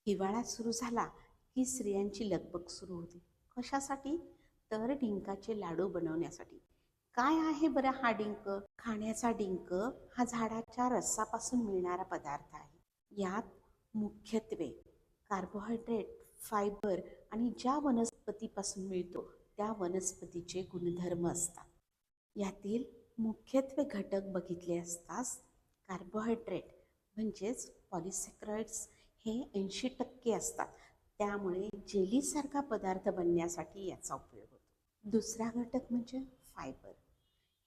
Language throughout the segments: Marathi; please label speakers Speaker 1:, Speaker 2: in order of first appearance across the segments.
Speaker 1: हिवाळा सुरू झाला की स्त्रियांची लगबग सुरू होते. कशासाठी? तर डिंकाचे लाडू बनवण्यासाठी. काय आहे बरं हा डिंक? खाण्याचा डिंक हा झाडाच्या रसापासून मिळणारा पदार्थ आहे. यात मुख्यत्वे कार्बोहायड्रेट, फायबर आणि ज्या वनस्पतीपासून मिळतो त्या वनस्पतीचे गुणधर्म असतात. यातील मुख्यत्वे घटक बघितले असताच कार्बोहायड्रेट म्हणजेच पॉलिसॅकराइड्स हे 80% असतात. त्यामुळे जेलीसारखा पदार्थ बनण्यासाठी याचा उपयोग होतो. दुसरा घटक म्हणजे फायबर.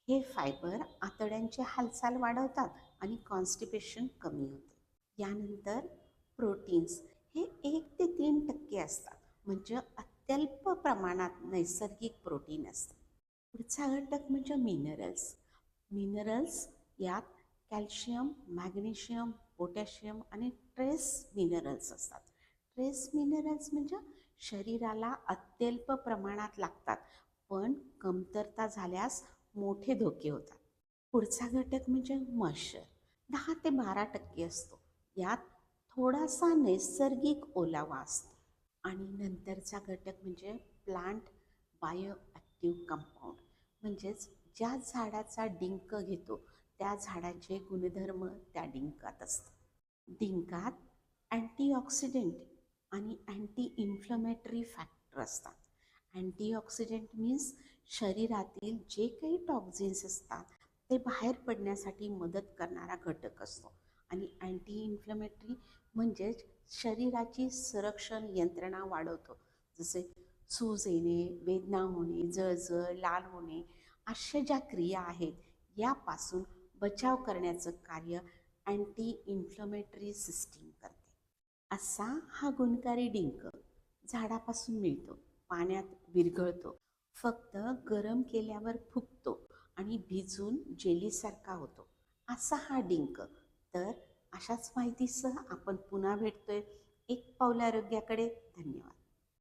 Speaker 1: हे फायबर आतड्यांची हालचाल वाढवतात आणि कॉन्स्टिपेशन कमी होते. यानंतर प्रोटीन्स हे 1 ते 3% असतात, म्हणजे अत्यल्प प्रमाणात नैसर्गिक प्रोटीन असतात. पुढचा घटक म्हणजे मिनरल्स. मिनरल्स यात कॅल्शियम, मॅग्नेशियम, पोटॅशियम आणि ट्रेस मिनरल्स असतात. ट्रेस मिनरल्स म्हणजे शरीराला अत्यल्प प्रमाणात लागतात, पण कमतरता झाल्यास मोठे धोके होतात. पुढचा घटक म्हणजे मॉइश्चर. 10 ते 12% असतो. यात थोडासा नैसर्गिक ओलावा असतो. आणि नंतरचा घटक म्हणजे प्लांट बायो ॲक्टिव्ह कंपाऊंड, म्हणजेच ज्या झाडाचा डिंक घेतो त्या झाडाचे गुणधर्म त्या डिंकात असतात. डिंकात अँटीऑक्सिडेंट आणि अँटी इन्फ्लमेटरी फॅक्टर असतात. अँटीऑक्सिडेंट मीन्स शरीरातील जे काही टॉक्झिन्स असतात ते बाहेर पडण्यासाठी मदत करणारा घटक असतो. आणि अँटी इन्फ्लमेटरी म्हणजेच शरीराची संरक्षण यंत्रणा वाढवतो. जसे सूज येणे, वेदना होणे, जळजळ, लाल होणे अशा ज्या क्रिया आहेत यापासून बचाव करण्याचं कार्य अँटी इन्फ्लमेटरी सिस्टीम करते. असा हा गुणकारी डिंक झाडापासून मिळतो, पाण्यात विरघळतो, फक्त गरम केल्यावर फुगतो आणि भिजून जेलीसारखा होतो. असा हा डिंक. तर अशाच माहितीसह आपण पुन्हा भेटतोय एक पाऊल आरोग्याकडे. धन्यवाद.